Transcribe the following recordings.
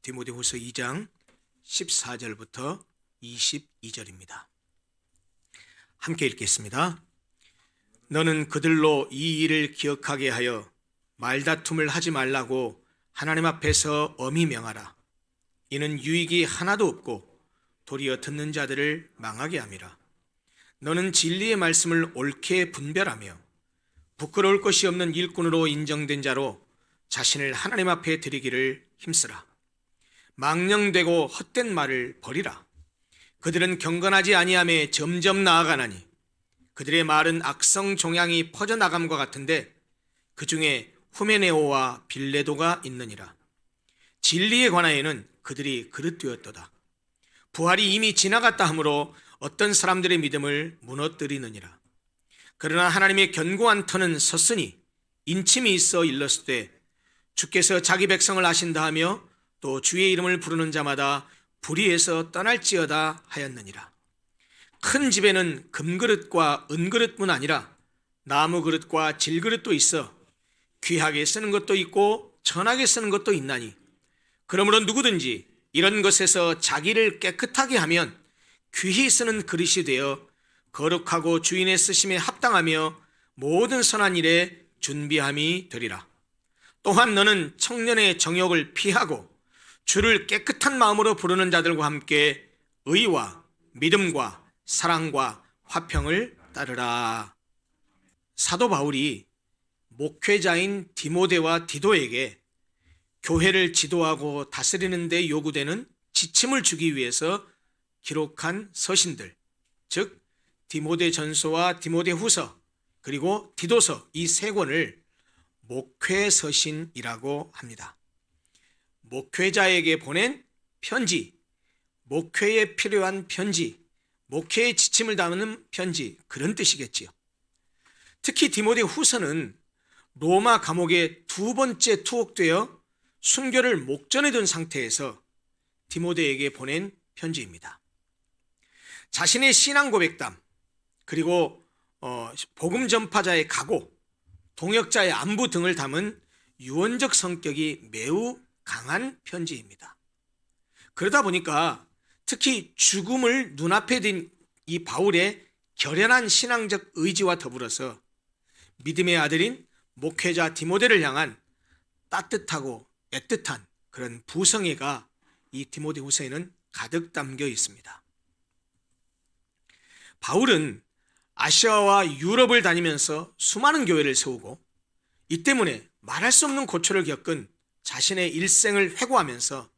디모데후서 2장 14절부터 22절입니다. 함께 읽겠습니다. 너는 그들로 이 일을 기억하게 하여 말다툼을 하지 말라고 하나님 앞에서 엄히 명하라. 이는 유익이 하나도 없고 도리어 듣는 자들을 망하게 함이라. 너는 진리의 말씀을 옳게 분별하며 부끄러울 것이 없는 일꾼으로 인정된 자로 자신을 하나님 앞에 드리기를 힘쓰라. 망령되고 헛된 말을 버리라. 그들은 경건하지 아니함에 점점 나아가나니 그들의 말은 악성 종양이 퍼져나감과 같은데 그 중에 후메네오와 빌레도가 있느니라. 진리에 관하여는 그들이 그릇되었도다. 부활이 이미 지나갔다 하므로 어떤 사람들의 믿음을 무너뜨리느니라. 그러나 하나님의 견고한 터는 섰으니 인침이 있어 일렀으되 주께서 자기 백성을 아신다 하며 또 주의 이름을 부르는 자마다 불의에서 떠날지어다 하였느니라. 큰 집에는 금그릇과 은그릇뿐 아니라 나무 그릇과 질그릇도 있어 귀하게 쓰는 것도 있고 천하게 쓰는 것도 있나니 그러므로 누구든지 이런 것에서 자기를 깨끗하게 하면 귀히 쓰는 그릇이 되어 거룩하고 주인의 쓰심에 합당하며 모든 선한 일에 준비함이 되리라. 또한 너는 청년의 정욕을 피하고 주를 깨끗한 마음으로 부르는 자들과 함께 의와 믿음과 사랑과 화평을 따르라. 사도 바울이 목회자인 디모데와 디도에게 교회를 지도하고 다스리는 데 요구되는 지침을 주기 위해서 기록한 서신들, 즉 디모데전서와 디모데후서 그리고 디도서 이 세 권을 목회서신이라고 합니다. 목회자에게 보낸 편지, 목회에 필요한 편지, 목회의 지침을 담는 편지, 그런 뜻이겠지요. 특히 디모데후서는 로마 감옥에 두 번째 투옥되어 순교를 목전에 둔 상태에서 디모데에게 보낸 편지입니다. 자신의 신앙 고백담, 그리고 복음 전파자의 각오, 동역자의 안부 등을 담은 유언적 성격이 매우 강한 편지입니다. 그러다 보니까 특히 죽음을 눈앞에 둔 이 바울의 결연한 신앙적 의지와 더불어서 믿음의 아들인 목회자 디모데를 향한 따뜻하고 애틋한 그런 부성애가 이 디모데후서에는 가득 담겨 있습니다. 바울은 아시아와 유럽을 다니면서 수많은 교회를 세우고 이 때문에 말할 수 없는 고초를 겪은 자신의 일생을 회고하면서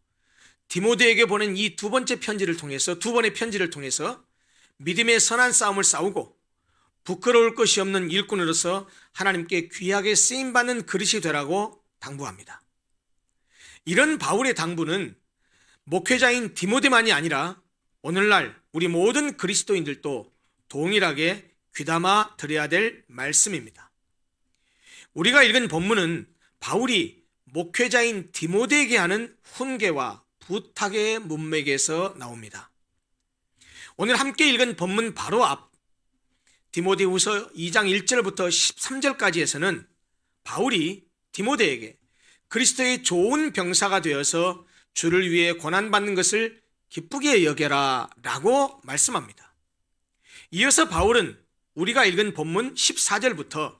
디모데에게 보낸 이 두 번째 편지를 통해서, 두 번의 편지를 통해서 믿음의 선한 싸움을 싸우고 부끄러울 것이 없는 일꾼으로서 하나님께 귀하게 쓰임받는 그릇이 되라고 당부합니다. 이런 바울의 당부는 목회자인 디모데만이 아니라 오늘날 우리 모든 그리스도인들도 동일하게 귀담아 들어야 될 말씀입니다. 우리가 읽은 본문은 바울이 목회자인 디모데에게 하는 훈계와 부탁의 문맥에서 나옵니다. 오늘 함께 읽은 본문 바로 앞 디모데후서 2장 1절부터 13절까지에서는 바울이 디모데에게 그리스도의 좋은 병사가 되어서 주를 위해 고난받는 것을 기쁘게 여겨라 라고 말씀합니다. 이어서 바울은 우리가 읽은 본문 14절부터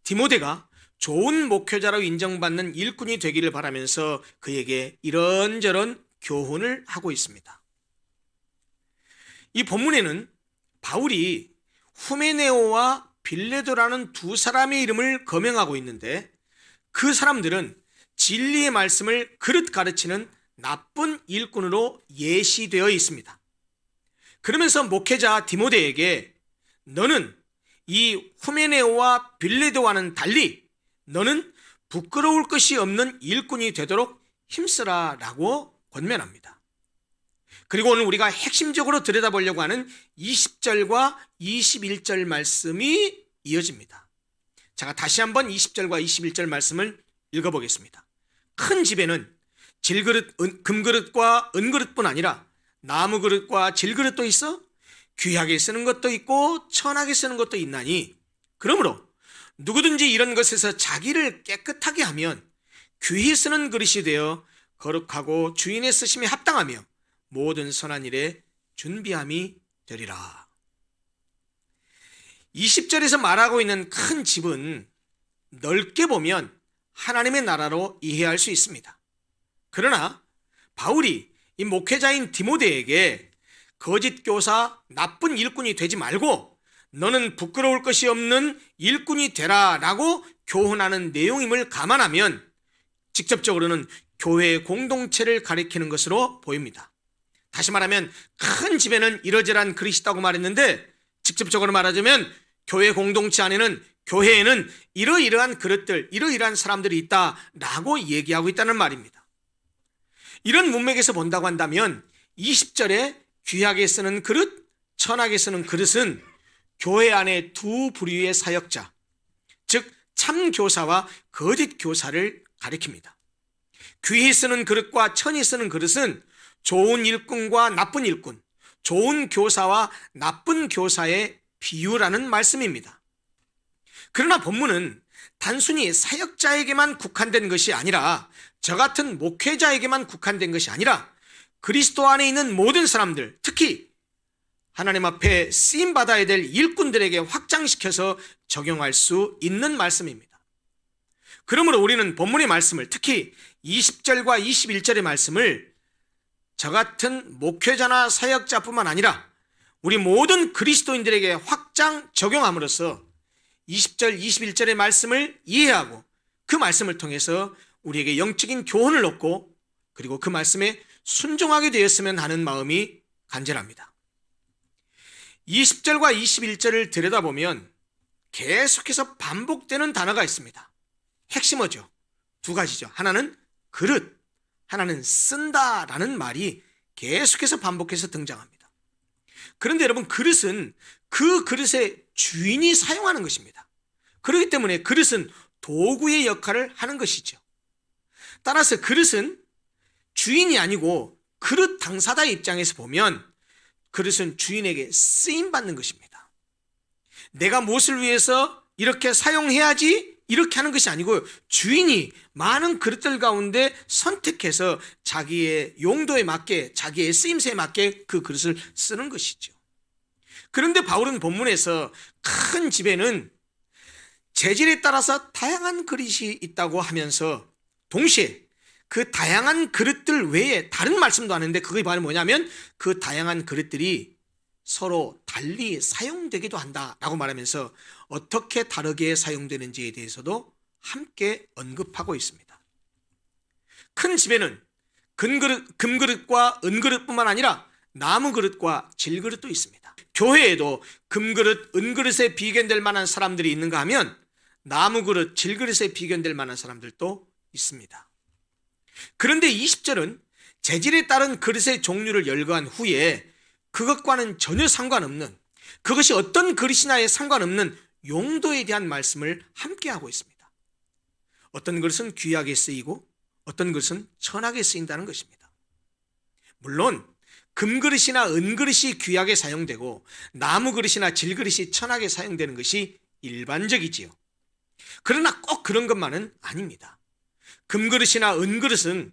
디모데가 좋은 목회자로 인정받는 일꾼이 되기를 바라면서 그에게 이런저런 교훈을 하고 있습니다. 이 본문에는 바울이 후메네오와 빌레도라는 두 사람의 이름을 거명하고 있는데 그 사람들은 진리의 말씀을 그릇 가르치는 나쁜 일꾼으로 예시되어 있습니다. 그러면서 목회자 디모데에게 너는 이 후메네오와 빌레도와는 달리 너는 부끄러울 것이 없는 일꾼이 되도록 힘쓰라 라고 권면합니다. 그리고 오늘 우리가 핵심적으로 들여다보려고 하는 20절과 21절 말씀이 이어집니다. 제가 다시 한번 20절과 21절 말씀을 읽어보겠습니다. 큰 집에는 질그릇, 금그릇과 은그릇뿐 아니라 나무 그릇과 질그릇도 있어 귀하게 쓰는 것도 있고 천하게 쓰는 것도 있나니 그러므로 누구든지 이런 것에서 자기를 깨끗하게 하면 귀히 쓰는 그릇이 되어 거룩하고 주인의 쓰심에 합당하며 모든 선한 일에 준비함이 되리라. 20절에서 말하고 있는 큰 집은 넓게 보면 하나님의 나라로 이해할 수 있습니다. 그러나 바울이 이 목회자인 디모데에게 거짓 교사, 나쁜 일꾼이 되지 말고 너는 부끄러울 것이 없는 일꾼이 되라 라고 교훈하는 내용임을 감안하면 직접적으로는 교회의 공동체를 가리키는 것으로 보입니다. 다시 말하면 큰 집에는 이러저러한 그릇이 있다고 말했는데 직접적으로 말하자면 교회 공동체 안에는 교회에는 이러이러한 그릇들, 이러이러한 사람들이 있다라고 얘기하고 있다는 말입니다. 이런 문맥에서 본다고 한다면 20절에 귀하게 쓰는 그릇, 천하게 쓰는 그릇은 교회 안에 두 부류의 사역자, 즉 참교사와 거짓 교사를 가리킵니다. 귀히 쓰는 그릇과 천히 쓰는 그릇은 좋은 일꾼과 나쁜 일꾼, 좋은 교사와 나쁜 교사의 비유라는 말씀입니다. 그러나 본문은 단순히 사역자에게만 국한된 것이 아니라 저 같은 목회자에게만 국한된 것이 아니라 그리스도 안에 있는 모든 사람들, 특히 하나님 앞에 쓰임받아야 될 일꾼들에게 확장시켜서 적용할 수 있는 말씀입니다. 그러므로 우리는 본문의 말씀을, 특히 20절과 21절의 말씀을 저 같은 목회자나 사역자뿐만 아니라 우리 모든 그리스도인들에게 확장 적용함으로써 20절, 21절의 말씀을 이해하고 그 말씀을 통해서 우리에게 영적인 교훈을 얻고 그리고 그 말씀에 순종하게 되었으면 하는 마음이 간절합니다. 20절과 21절을 들여다보면 계속해서 반복되는 단어가 있습니다. 핵심어죠. 두 가지죠. 하나는 그릇, 하나는 쓴다라는 말이 계속해서 반복해서 등장합니다. 그런데 여러분, 그릇은 그 그릇의 주인이 사용하는 것입니다. 그렇기 때문에 그릇은 도구의 역할을 하는 것이죠. 따라서 그릇은 주인이 아니고 그릇 당사자의 입장에서 보면 그릇은 주인에게 쓰임받는 것입니다. 내가 무엇을 위해서 이렇게 사용해야지 이렇게 하는 것이 아니고 주인이 많은 그릇들 가운데 선택해서 자기의 용도에 맞게, 자기의 쓰임새에 맞게 그 그릇을 쓰는 것이죠. 그런데 바울은 본문에서 큰 집에는 재질에 따라서 다양한 그릇이 있다고 하면서 동시에 그 다양한 그릇들 외에 다른 말씀도 하는데 그게 바로 뭐냐면 그 다양한 그릇들이 서로 달리 사용되기도 한다라고 말하면서 어떻게 다르게 사용되는지에 대해서도 함께 언급하고 있습니다. 큰 집에는 금그릇과 은그릇뿐만 아니라 나무그릇과 질그릇도 있습니다. 교회에도 금그릇, 은그릇에 비견될 만한 사람들이 있는가 하면 나무그릇, 질그릇에 비견될 만한 사람들도 있습니다. 그런데 20절은 재질에 따른 그릇의 종류를 열거한 후에 그것과는 전혀 상관없는, 그것이 어떤 그릇이나에 상관없는 용도에 대한 말씀을 함께 하고 있습니다. 어떤 그릇은 귀하게 쓰이고 어떤 그릇은 천하게 쓰인다는 것입니다. 물론 금그릇이나 은그릇이 귀하게 사용되고 나무그릇이나 질그릇이 천하게 사용되는 것이 일반적이지요. 그러나 꼭 그런 것만은 아닙니다. 금그릇이나 은그릇은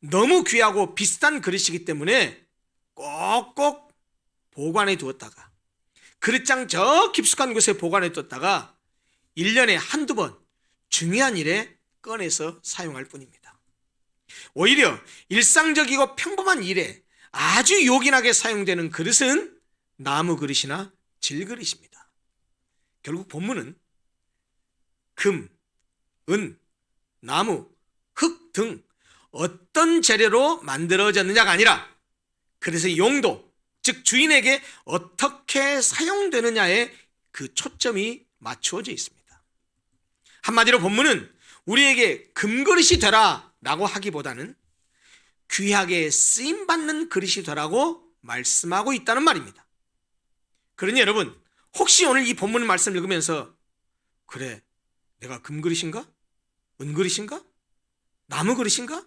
너무 귀하고 비싼 그릇이기 때문에 꼭꼭 보관해 두었다가 그릇장 저 깊숙한 곳에 보관해 뒀다가 1년에 한두 번 중요한 일에 꺼내서 사용할 뿐입니다. 오히려 일상적이고 평범한 일에 아주 요긴하게 사용되는 그릇은 나무 그릇이나 질 그릇입니다. 결국 본문은 금, 은, 나무, 흙 등 어떤 재료로 만들어졌느냐가 아니라 그릇의 용도, 즉 주인에게 어떻게 사용되느냐에 그 초점이 맞추어져 있습니다. 한마디로 본문은 우리에게 금그릇이 되라 라고 하기보다는 귀하게 쓰임받는 그릇이 되라고 말씀하고 있다는 말입니다. 그러니 여러분, 혹시 오늘 이 본문 말씀을 읽으면서 그래, 내가 금그릇인가? 은그릇인가? 나무그릇인가?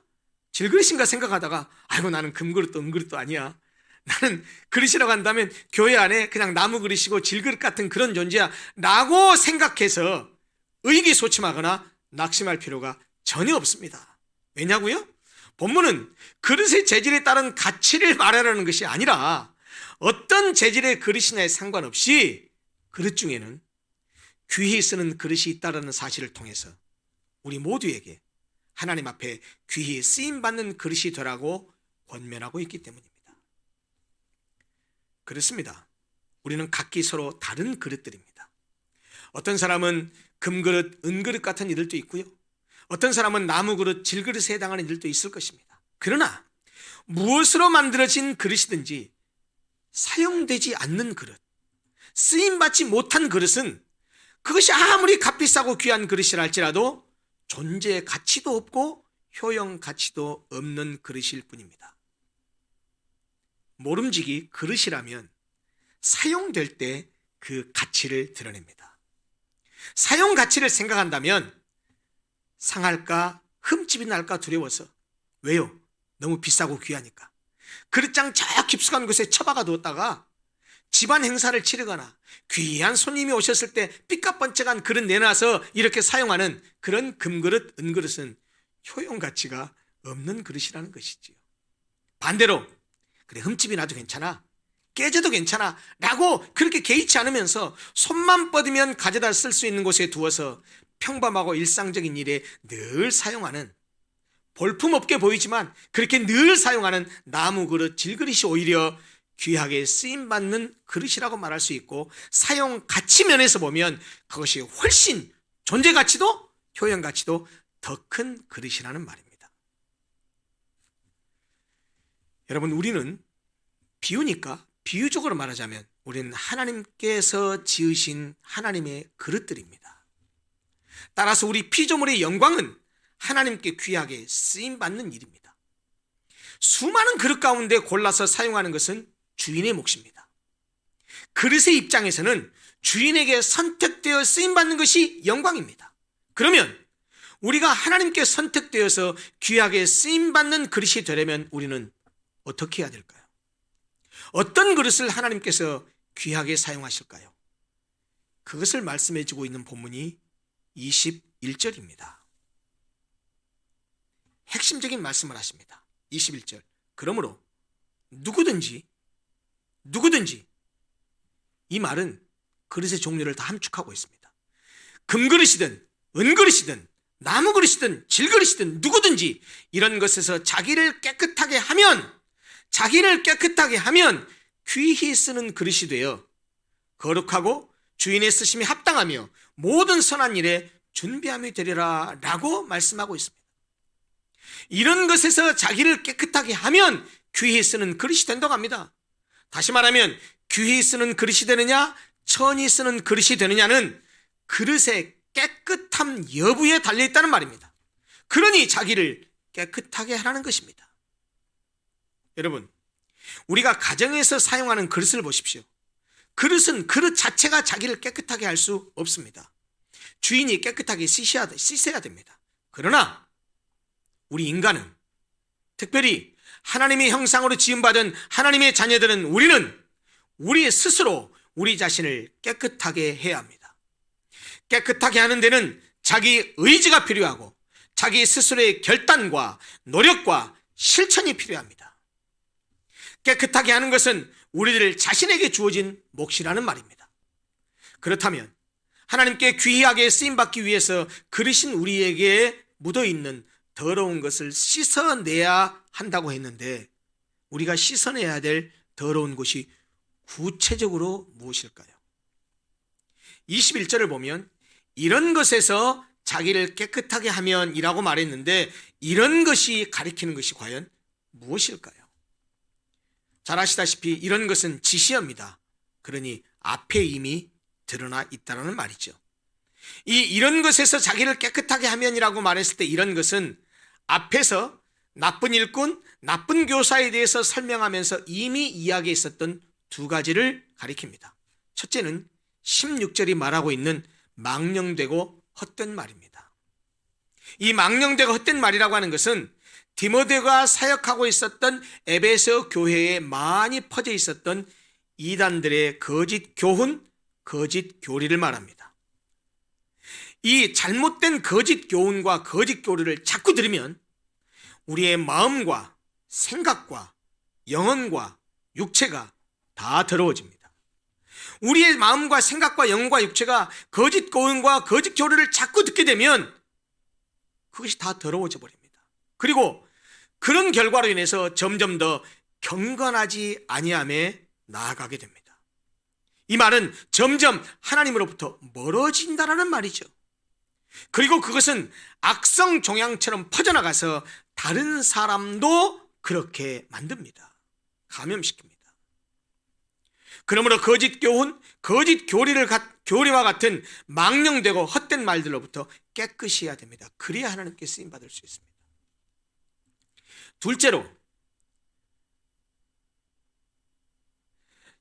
질그릇인가 생각하다가 아이고 나는 금그릇도 은그릇도 아니야. 나는 그릇이라고 한다면 교회 안에 그냥 나무그릇이고 질그릇 같은 그런 존재야 라고 생각해서 의기소침하거나 낙심할 필요가 전혀 없습니다. 왜냐고요? 본문은 그릇의 재질에 따른 가치를 말하라는 것이 아니라 어떤 재질의 그릇이냐에 상관없이 그릇 중에는 귀히 쓰는 그릇이 있다는 사실을 통해서 우리 모두에게 하나님 앞에 귀히 쓰임받는 그릇이 되라고 권면하고 있기 때문입니다. 그렇습니다. 우리는 각기 서로 다른 그릇들입니다. 어떤 사람은 금그릇, 은그릇 같은 이들도 있고요. 어떤 사람은 나무그릇, 질그릇에 해당하는 이들도 있을 것입니다. 그러나 무엇으로 만들어진 그릇이든지 사용되지 않는 그릇, 쓰임받지 못한 그릇은 그것이 아무리 값비싸고 귀한 그릇이라 할지라도 존재 가치도 없고 효용 가치도 없는 그릇일 뿐입니다. 모름지기 그릇이라면 사용될 때 그 가치를 드러냅니다. 사용 가치를 생각한다면 상할까 흠집이 날까 두려워서, 왜요? 너무 비싸고 귀하니까 그릇장 저 깊숙한 곳에 처박아 두었다가 집안 행사를 치르거나 귀한 손님이 오셨을 때 삐까번쩍한 그릇 내놔서 이렇게 사용하는 그런 금그릇, 은그릇은 효용 가치가 없는 그릇이라는 것이지요. 반대로 그래, 흠집이 나도 괜찮아, 깨져도 괜찮아 라고 그렇게 개의치 않으면서 손만 뻗으면 가져다 쓸 수 있는 곳에 두어서 평범하고 일상적인 일에 늘 사용하는, 볼품없게 보이지만 그렇게 늘 사용하는 나무 그릇, 질그릇이 오히려 귀하게 쓰임받는 그릇이라고 말할 수 있고, 사용 가치 면에서 보면 그것이 훨씬 존재 가치도 효용 가치도 더 큰 그릇이라는 말입니다. 여러분, 우리는 비유니까 비유적으로 말하자면 우리는 하나님께서 지으신 하나님의 그릇들입니다. 따라서 우리 피조물의 영광은 하나님께 귀하게 쓰임받는 일입니다. 수많은 그릇 가운데 골라서 사용하는 것은 주인의 몫입니다. 그릇의 입장에서는 주인에게 선택되어 쓰임받는 것이 영광입니다. 그러면 우리가 하나님께 선택되어서 귀하게 쓰임받는 그릇이 되려면 우리는 어떻게 해야 될까요? 어떤 그릇을 하나님께서 귀하게 사용하실까요? 그것을 말씀해 주고 있는 본문이 21절입니다. 핵심적인 말씀을 하십니다. 21절. 그러므로 누구든지, 이 말은 그릇의 종류를 다 함축하고 있습니다. 금그릇이든 은그릇이든 나무그릇이든 질그릇이든 누구든지 이런 것에서 자기를 깨끗하게 하면 귀히 쓰는 그릇이 되어 거룩하고 주인의 쓰심이 합당하며 모든 선한 일에 준비함이 되리라 라고 말씀하고 있습니다. 이런 것에서 자기를 깨끗하게 하면 귀히 쓰는 그릇이 된다고 합니다. 다시 말하면 귀히 쓰는 그릇이 되느냐, 천히 쓰는 그릇이 되느냐는 그릇의 깨끗함 여부에 달려있다는 말입니다. 그러니 자기를 깨끗하게 하라는 것입니다. 여러분, 우리가 가정에서 사용하는 그릇을 보십시오. 그릇은 그릇 자체가 자기를 깨끗하게 할 수 없습니다. 주인이 깨끗하게 씻어야 됩니다. 그러나 우리 인간은, 특별히 하나님의 형상으로 지음받은 하나님의 자녀들은 우리는 우리 스스로 우리 자신을 깨끗하게 해야 합니다. 깨끗하게 하는 데는 자기 의지가 필요하고 자기 스스로의 결단과 노력과 실천이 필요합니다. 깨끗하게 하는 것은 우리들 자신에게 주어진 몫이라는 말입니다. 그렇다면 하나님께 귀하게 쓰임받기 위해서 그릇인 우리에게 묻어있는 더러운 것을 씻어내야 한다고 했는데, 우리가 씻어내야 될 더러운 것이 구체적으로 무엇일까요? 21절을 보면 이런 것에서 자기를 깨끗하게 하면 이라고 말했는데, 이런 것이 가리키는 것이 과연 무엇일까요? 잘 아시다시피 이런 것은 지시어입니다. 그러니 앞에 이미 드러나 있다는 말이죠. 이런 것에서 자기를 깨끗하게 하면이라고 말했을 때 이런 것은 앞에서 나쁜 일꾼, 나쁜 교사에 대해서 설명하면서 이미 이야기했었던 두 가지를 가리킵니다. 첫째는 16절이 말하고 있는 망령되고 헛된 말입니다. 이 망령되고 헛된 말이라고 하는 것은 디모데가 사역하고 있었던 에베소 교회에 많이 퍼져 있었던 이단들의 거짓 교훈, 거짓 교리를 말합니다. 이 잘못된 거짓 교훈과 거짓 교리를 자꾸 들으면 우리의 마음과 생각과 영혼과 육체가 다 더러워집니다. 우리의 마음과 생각과 영혼과 육체가 거짓 고음과 거짓 교리를 자꾸 듣게 되면 그것이 다 더러워져 버립니다. 그리고 그런 결과로 인해서 점점 더 경건하지 아니함에 나아가게 됩니다. 이 말은 점점 하나님으로부터 멀어진다라는 말이죠. 그리고 그것은 악성 종양처럼 퍼져나가서 다른 사람도 그렇게 만듭니다. 감염시킵니다. 그러므로 거짓 교훈, 거짓 교리와 같은 망령되고 헛된 말들로부터 깨끗이 해야 됩니다. 그래야 하나님께 쓰임받을 수 있습니다. 둘째로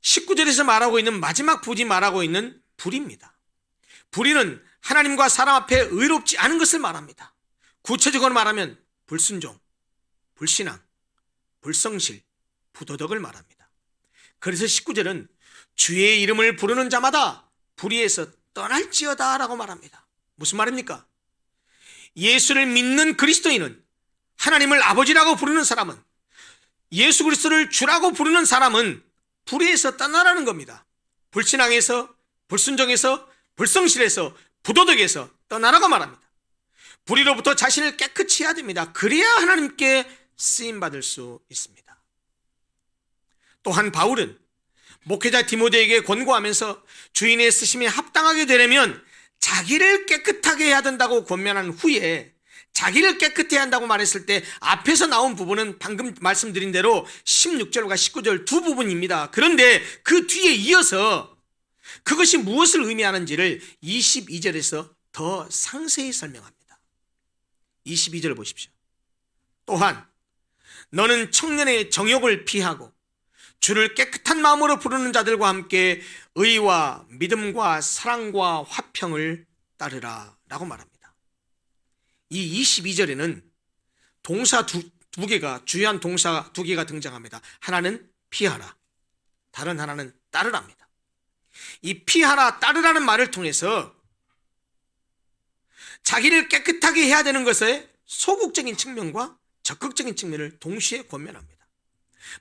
19절에서 말하고 있는 마지막 부디 말하고 있는 불의입니다. 불의는 하나님과 사람 앞에 의롭지 않은 것을 말합니다. 구체적으로 말하면 불순종, 불신앙, 불성실, 부도덕을 말합니다. 그래서 19절은 주의 이름을 부르는 자마다 불의에서 떠날지어다 라고 말합니다. 무슨 말입니까? 예수를 믿는 그리스도인은, 하나님을 아버지라고 부르는 사람은, 예수 그리스도를 주라고 부르는 사람은 불의에서 떠나라는 겁니다. 불신앙에서, 불순종에서, 불성실에서, 부도덕에서 떠나라고 말합니다. 불의로부터 자신을 깨끗이 해야 됩니다. 그래야 하나님께 쓰임받을 수 있습니다. 또한 바울은 목회자 디모데에게 권고하면서 주인의 쓰심에 합당하게 되려면 자기를 깨끗하게 해야 된다고 권면한 후에, 자기를 깨끗해야 한다고 말했을 때 앞에서 나온 부분은 방금 말씀드린 대로 16절과 19절 두 부분입니다. 그런데 그 뒤에 이어서 그것이 무엇을 의미하는지를 22절에서 더 상세히 설명합니다. 22절 보십시오. 또한 너는 청년의 정욕을 피하고 주를 깨끗한 마음으로 부르는 자들과 함께 의와 믿음과 사랑과 화평을 따르라 라고 말합니다. 이 22절에는 동사 두 개가, 주요한 동사 두 개가 등장합니다. 하나는 피하라, 다른 하나는 따르랍니다. 이 피하라, 따르라는 말을 통해서 자기를 깨끗하게 해야 되는 것의 소극적인 측면과 적극적인 측면을 동시에 권면합니다.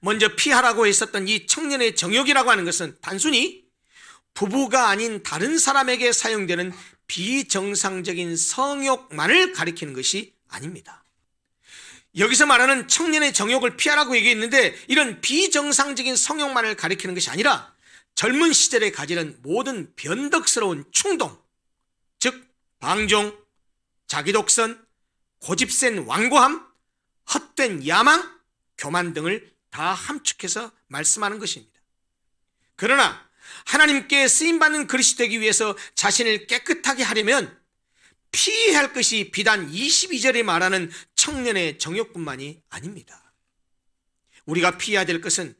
먼저 피하라고 했었던 이 청년의 정욕이라고 하는 것은 단순히 부부가 아닌 다른 사람에게 사용되는 비정상적인 성욕만을 가리키는 것이 아닙니다. 여기서 말하는 청년의 정욕을 피하라고 얘기했는데, 이런 비정상적인 성욕만을 가리키는 것이 아니라 젊은 시절에 가지는 모든 변덕스러운 충동, 즉 방종, 자기독선, 고집센 완고함, 헛된 야망, 교만 등을 다 함축해서 말씀하는 것입니다. 그러나 하나님께 쓰임받는 그리스도 되기 위해서 자신을 깨끗하게 하려면 피해야 할 것이 비단 22절에 말하는 청년의 정욕뿐만이 아닙니다. 우리가 피해야 될 것은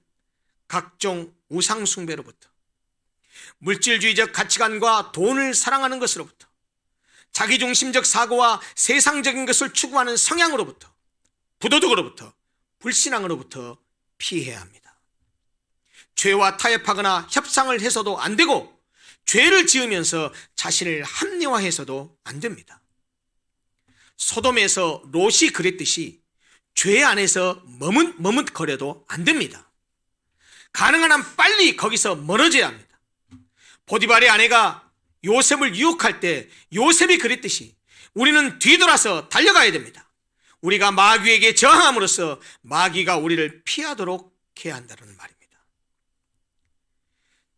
각종 우상 숭배로부터, 물질주의적 가치관과 돈을 사랑하는 것으로부터, 자기중심적 사고와 세상적인 것을 추구하는 성향으로부터, 부도덕으로부터, 불신앙으로부터 피해야 합니다. 죄와 타협하거나 협상을 해서도 안 되고, 죄를 지으면서 자신을 합리화해서도 안 됩니다. 소돔에서 롯이 그랬듯이 죄 안에서 머뭇거려도 안 됩니다. 가능한 한 빨리 거기서 멀어져야 합니다. 보디발의 아내가 요셉을 유혹할 때 요셉이 그랬듯이 우리는 뒤돌아서 달려가야 됩니다. 우리가 마귀에게 저항함으로써 마귀가 우리를 피하도록 해야 한다는 말입니다.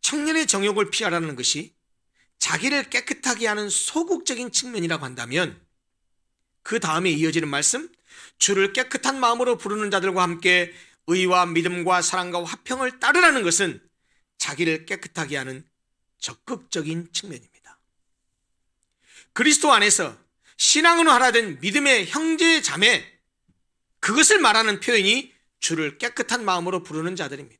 청년의 정욕을 피하라는 것이 자기를 깨끗하게 하는 소극적인 측면이라고 한다면, 그 다음에 이어지는 말씀, 주를 깨끗한 마음으로 부르는 자들과 함께 의와 믿음과 사랑과 화평을 따르라는 것은 자기를 깨끗하게 하는 적극적인 측면입니다. 그리스도 안에서 신앙으로 하나 된 믿음의 형제 자매, 그것을 말하는 표현이 주를 깨끗한 마음으로 부르는 자들입니다.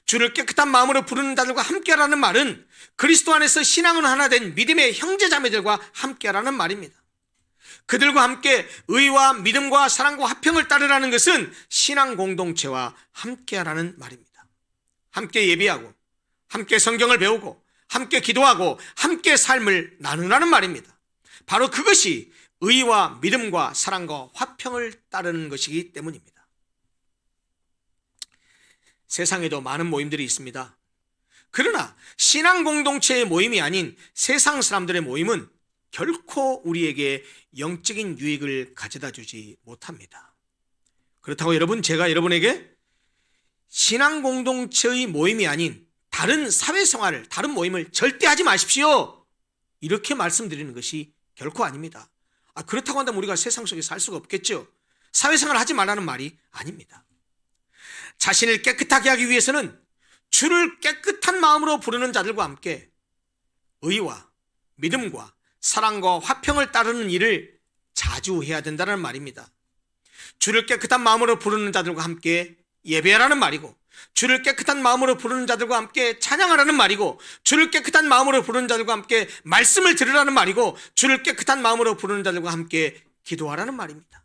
주를 깨끗한 마음으로 부르는 자들과 함께하라는 말은 그리스도 안에서 신앙으로 하나 된 믿음의 형제 자매들과 함께하라는 말입니다. 그들과 함께 의와 믿음과 사랑과 화평을 따르라는 것은 신앙 공동체와 함께하라는 말입니다. 함께 예배하고, 함께 성경을 배우고, 함께 기도하고, 함께 삶을 나누라는 말입니다. 바로 그것이 의와 믿음과 사랑과 화평을 따르는 것이기 때문입니다. 세상에도 많은 모임들이 있습니다. 그러나 신앙 공동체의 모임이 아닌 세상 사람들의 모임은 결코 우리에게 영적인 유익을 가져다 주지 못합니다. 그렇다고 제가 여러분에게 신앙 공동체의 모임이 아닌 다른 사회생활을, 다른 모임을 절대 하지 마십시오, 이렇게 말씀드리는 것이 결코 아닙니다. 그렇다고 한다면 우리가 세상 속에 살 수가 없겠죠. 사회생활을 하지 말라는 말이 아닙니다. 자신을 깨끗하게 하기 위해서는 주를 깨끗한 마음으로 부르는 자들과 함께 의와 믿음과 사랑과 화평을 따르는 일을 자주 해야 된다는 말입니다. 주를 깨끗한 마음으로 부르는 자들과 함께 예배하라는 말이고, 주를 깨끗한 마음으로 부르는 자들과 함께 찬양하라는 말이고, 주를 깨끗한 마음으로 부르는 자들과 함께 말씀을 들으라는 말이고, 주를 깨끗한 마음으로 부르는 자들과 함께 기도하라는 말입니다.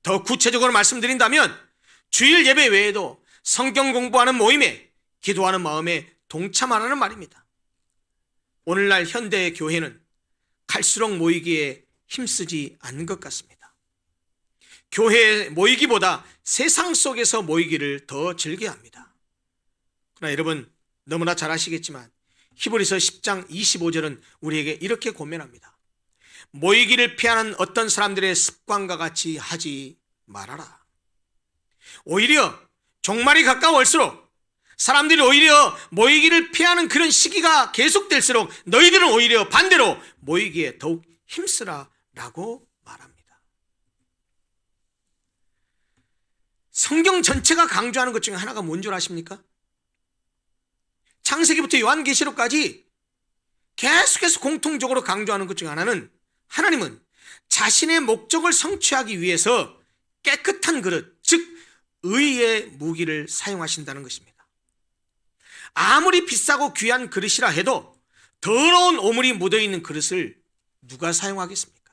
더 구체적으로 말씀드린다면 주일 예배 외에도 성경 공부하는 모임에, 기도하는 마음에 동참하라는 말입니다. 오늘날 현대의 교회는 갈수록 모이기에 힘쓰지 않는 것 같습니다. 교회에 모이기보다 세상 속에서 모이기를 더 즐겨합니다. 그러나 여러분 너무나 잘 아시겠지만 히브리서 10장 25절은 우리에게 이렇게 권면합니다. 모이기를 피하는 어떤 사람들의 습관과 같이 하지 말아라. 오히려 종말이 가까울수록 사람들이 오히려 모이기를 피하는 그런 시기가 계속될수록 너희들은 오히려 반대로 모이기에 더욱 힘쓰라 라고 말합니다. 성경 전체가 강조하는 것 중에 하나가 뭔 줄 아십니까? 창세기부터 요한계시록까지 계속해서 공통적으로 강조하는 것 중에 하나는 하나님은 자신의 목적을 성취하기 위해서 깨끗한 그릇, 즉 의의 무기를 사용하신다는 것입니다. 아무리 비싸고 귀한 그릇이라 해도 더러운 오물이 묻어있는 그릇을 누가 사용하겠습니까?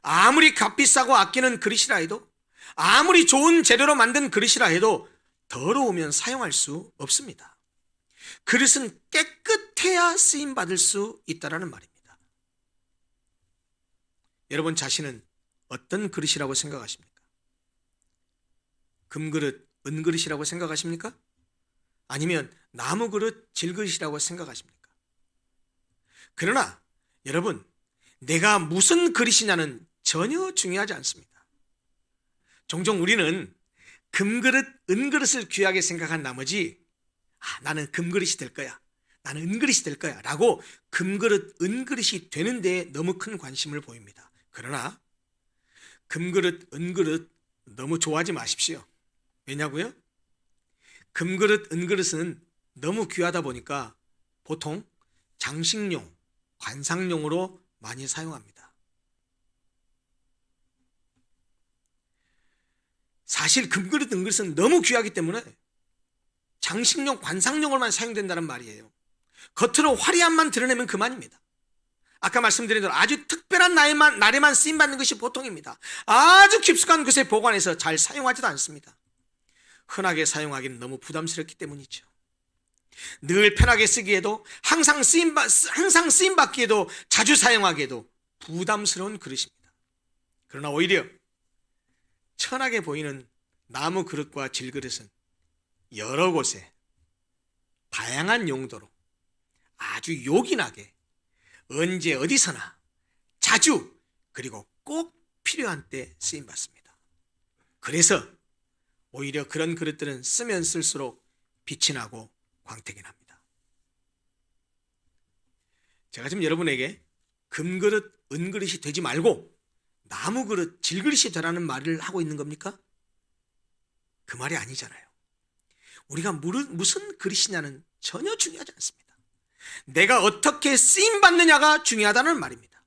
아무리 값비싸고 아끼는 그릇이라 해도, 아무리 좋은 재료로 만든 그릇이라 해도 더러우면 사용할 수 없습니다. 그릇은 깨끗해야 쓰임받을 수 있다는 말입니다. 여러분 자신은 어떤 그릇이라고 생각하십니까? 금그릇, 은그릇이라고 생각하십니까? 아니면 나무그릇, 질그릇이라고 생각하십니까? 그러나 여러분, 내가 무슨 그릇이냐는 전혀 중요하지 않습니다. 종종 우리는 금그릇, 은그릇을 귀하게 생각한 나머지 나는 금그릇이 될 거야, 나는 은그릇이 될 거야 라고 금그릇, 은그릇이 되는 데에 너무 큰 관심을 보입니다. 그러나 금그릇, 은그릇 너무 좋아하지 마십시오. 왜냐고요? 금그릇, 은그릇은 너무 귀하다 보니까 보통 장식용, 관상용으로 많이 사용합니다. 사실 금그릇, 은그릇은 너무 귀하기 때문에 장식용, 관상용으로만 사용된다는 말이에요. 겉으로 화려함만 드러내면 그만입니다. 아까 말씀드린 대로 아주 특별한 날에만 쓰임받는 것이 보통입니다. 아주 깊숙한 곳에 보관해서 잘 사용하지도 않습니다. 흔하게 사용하기는 너무 부담스럽기 때문이죠. 늘 편하게 쓰기에도, 항상 쓰임받기에도, 자주 사용하기에도 부담스러운 그릇입니다. 그러나 오히려 천하게 보이는 나무 그릇과 질그릇은 여러 곳에 다양한 용도로 아주 요긴하게 언제 어디서나 자주 그리고 꼭 필요한 때 쓰임받습니다. 그래서 오히려 그런 그릇들은 쓰면 쓸수록 빛이 나고 광택이 납니다. 제가 지금 여러분에게 금그릇, 은그릇이 되지 말고 나무그릇, 질그릇이 되라는 말을 하고 있는 겁니까? 그 말이 아니잖아요. 우리가 무슨 그릇이냐는 전혀 중요하지 않습니다. 내가 어떻게 쓰임받느냐가 중요하다는 말입니다.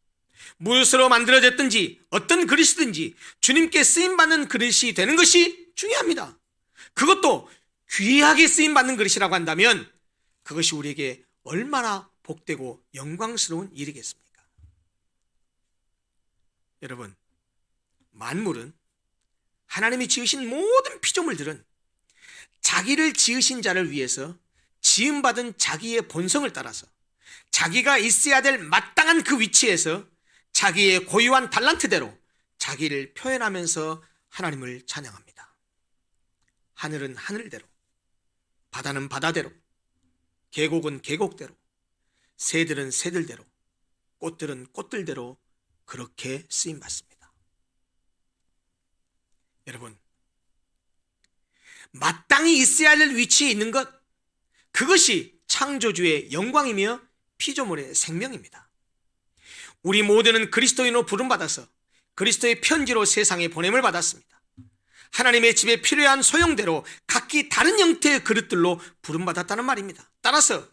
무엇으로 만들어졌든지 어떤 그릇이든지 주님께 쓰임받는 그릇이 되는 것이 중요합니다. 그것도 귀하게 쓰임받는 그릇이라고 한다면 그것이 우리에게 얼마나 복되고 영광스러운 일이겠습니까? 여러분, 만물은 하나님이 지으신 모든 피조물들은 자기를 지으신 자를 위해서 지음받은 자기의 본성을 따라서 자기가 있어야 될 마땅한 그 위치에서 자기의 고유한 달란트대로 자기를 표현하면서 하나님을 찬양합니다. 하늘은 하늘대로, 바다는 바다대로, 계곡은 계곡대로, 새들은 새들대로, 꽃들은 꽃들대로 그렇게 쓰임받습니다. 여러분, 마땅히 있어야 할 위치에 있는 것, 그것이 창조주의 영광이며 피조물의 생명입니다. 우리 모두는 그리스도인으로 부름받아서 그리스도의 편지로 세상에 보냄을 받았습니다. 하나님의 집에 필요한 소용대로 각기 다른 형태의 그릇들로 부름받았다는 말입니다. 따라서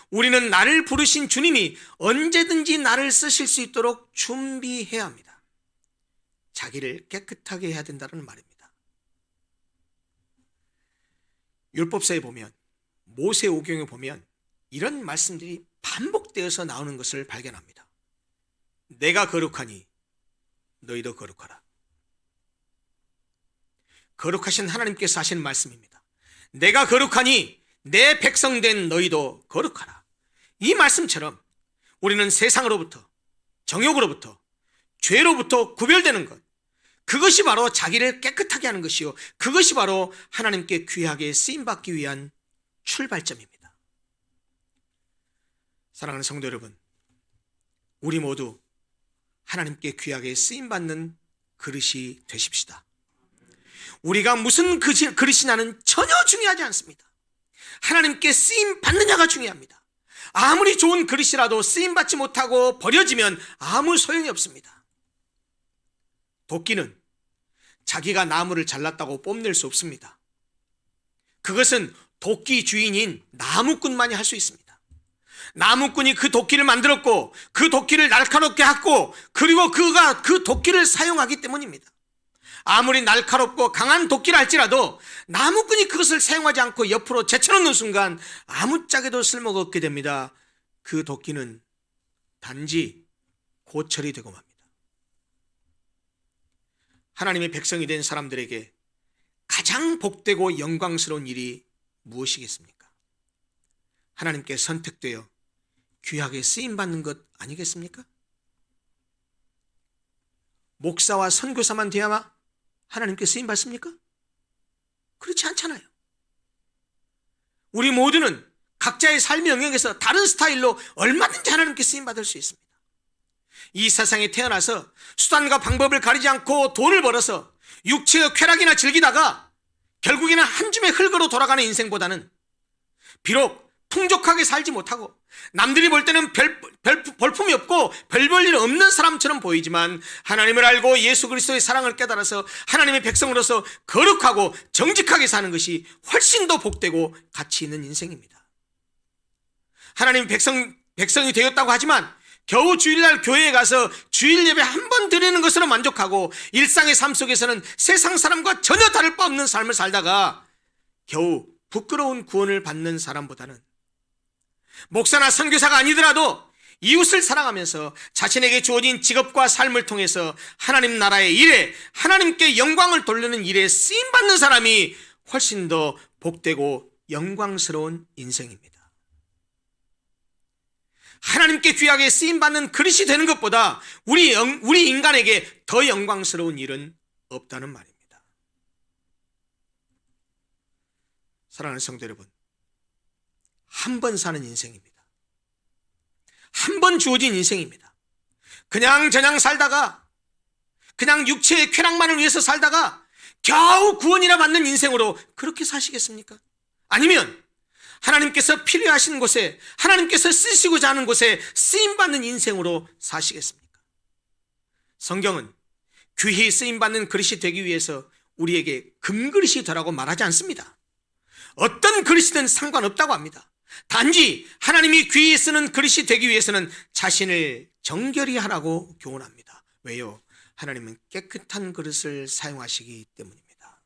우리는 나를 부르신 주님이 언제든지 나를 쓰실 수 있도록 준비해야 합니다. 자기를 깨끗하게 해야 된다는 말입니다. 율법서에 보면, 모세오경에 보면 이런 말씀들이 반복되어서 나오는 것을 발견합니다. 내가 거룩하니 너희도 거룩하라. 거룩하신 하나님께서 하시는 말씀입니다. 내가 거룩하니 내 백성된 너희도 거룩하라. 이 말씀처럼 우리는 세상으로부터, 정욕으로부터, 죄로부터 구별되는 것, 그것이 바로 자기를 깨끗하게 하는 것이요, 그것이 바로 하나님께 귀하게 쓰임받기 위한 출발점입니다. 사랑하는 성도 여러분, 우리 모두 하나님께 귀하게 쓰임받는 그릇이 되십시다. 우리가 무슨 그릇이냐는 전혀 중요하지 않습니다. 하나님께 쓰임받느냐가 중요합니다. 아무리 좋은 그릇이라도 쓰임받지 못하고 버려지면 아무 소용이 없습니다. 도끼는 자기가 나무를 잘랐다고 뽐낼 수 없습니다. 그것은 도끼 주인인 나무꾼만이 할 수 있습니다. 나무꾼이 그 도끼를 만들었고 그 도끼를 날카롭게 했고 그리고 그가 그 도끼를 사용하기 때문입니다. 아무리 날카롭고 강한 도끼라 할지라도 나무꾼이 그것을 사용하지 않고 옆으로 제쳐놓는 순간 아무짝에도 쓸모가 없게 됩니다. 그 도끼는 단지 고철이 되고 맙니다. 하나님의 백성이 된 사람들에게 가장 복되고 영광스러운 일이 무엇이겠습니까? 하나님께 선택되어 귀하게 쓰임받는 것 아니겠습니까? 목사와 선교사만 되야만 하나님께 쓰임받습니까? 그렇지 않잖아요. 우리 모두는 각자의 삶의 영역에서 다른 스타일로 얼마든지 하나님께 쓰임받을 수 있습니다. 이 세상에 태어나서 수단과 방법을 가리지 않고 돈을 벌어서 육체의 쾌락이나 즐기다가 결국에는 한 줌의 흙으로 돌아가는 인생보다는 비록 풍족하게 살지 못하고 남들이 볼 때는 볼품이 없고 별 볼 일 없는 사람처럼 보이지만 하나님을 알고 예수 그리스도의 사랑을 깨달아서 하나님의 백성으로서 거룩하고 정직하게 사는 것이 훨씬 더 복되고 가치 있는 인생입니다. 하나님 백성이 되었다고 하지만 겨우 주일날 교회에 가서 주일 예배 한 번 드리는 것으로 만족하고 일상의 삶 속에서는 세상 사람과 전혀 다를 바 없는 삶을 살다가 겨우 부끄러운 구원을 받는 사람보다는 목사나 선교사가 아니더라도 이웃을 사랑하면서 자신에게 주어진 직업과 삶을 통해서 하나님 나라의 일에 하나님께 영광을 돌리는 일에 쓰임받는 사람이 훨씬 더 복되고 영광스러운 인생입니다. 하나님께 귀하게 쓰임받는 그릇이 되는 것보다 우리 인간에게 더 영광스러운 일은 없다는 말입니다. 사랑하는 성도 여러분, 한 번 사는 인생입니다. 한 번 주어진 인생입니다. 그냥 살다가 그냥 육체의 쾌락만을 위해서 살다가 겨우 구원이나 받는 인생으로 그렇게 사시겠습니까? 아니면 하나님께서 필요하신 곳에 하나님께서 쓰시고자 하는 곳에 쓰임받는 인생으로 사시겠습니까? 성경은 귀히 쓰임받는 그릇이 되기 위해서 우리에게 금그릇이 되라고 말하지 않습니다. 어떤 그릇이든 상관없다고 합니다. 단지 하나님이 귀히 쓰는 그릇이 되기 위해서는 자신을 정결히 하라고 교훈합니다. 왜요? 하나님은 깨끗한 그릇을 사용하시기 때문입니다.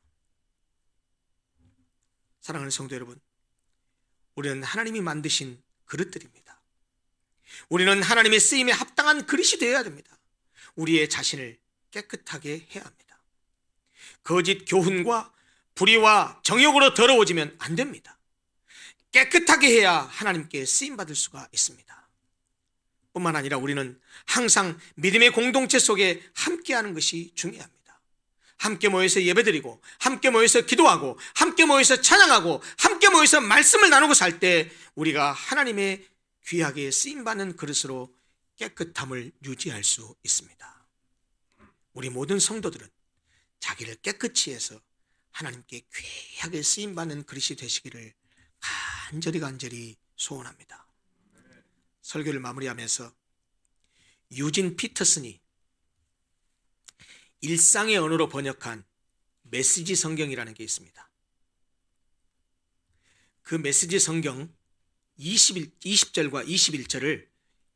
사랑하는 성도 여러분, 우리는 하나님이 만드신 그릇들입니다. 우리는 하나님의 쓰임에 합당한 그릇이 되어야 됩니다. 우리의 자신을 깨끗하게 해야 합니다. 거짓 교훈과 불의와 정욕으로 더러워지면 안 됩니다. 깨끗하게 해야 하나님께 쓰임받을 수가 있습니다. 뿐만 아니라 우리는 항상 믿음의 공동체 속에 함께하는 것이 중요합니다. 함께 모여서 예배드리고, 함께 모여서 기도하고, 함께 모여서 찬양하고, 함께 모여서 말씀을 나누고 살 때 우리가 하나님의 귀하게 쓰임받는 그릇으로 깨끗함을 유지할 수 있습니다. 우리 모든 성도들은 자기를 깨끗이 해서 하나님께 귀하게 쓰임받는 그릇이 되시기를 간절히 소원합니다. 설교를 마무리하면서 유진 피터슨이 일상의 언어로 번역한 메시지 성경이라는 게 있습니다. 그 메시지 성경 20절과 21절을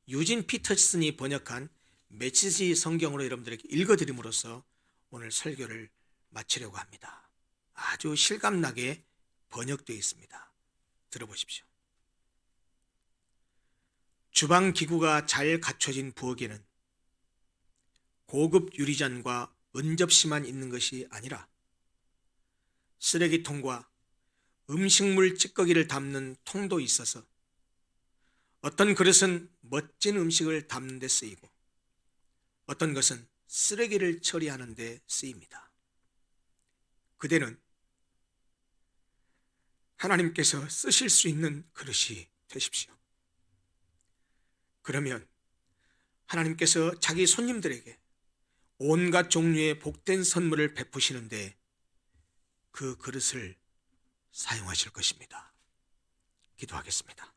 유진 피터슨이 번역한 메시지 성경으로 여러분들에게 읽어드림으로써 오늘 설교를 마치려고 합니다. 아주 실감나게 번역되어 있습니다. 들어보십시오. 주방 기구가 잘 갖춰진 부엌에는 고급 유리잔과 은접시만 있는 것이 아니라 쓰레기통과 음식물 찌꺼기를 담는 통도 있어서 어떤 그릇은 멋진 음식을 담는 데 쓰이고 어떤 것은 쓰레기를 처리하는 데 쓰입니다. 그대는 하나님께서 쓰실 수 있는 그릇이 되십시오. 그러면 하나님께서 자기 손님들에게 온갖 종류의 복된 선물을 베푸시는데 그 그릇을 사용하실 것입니다. 기도하겠습니다.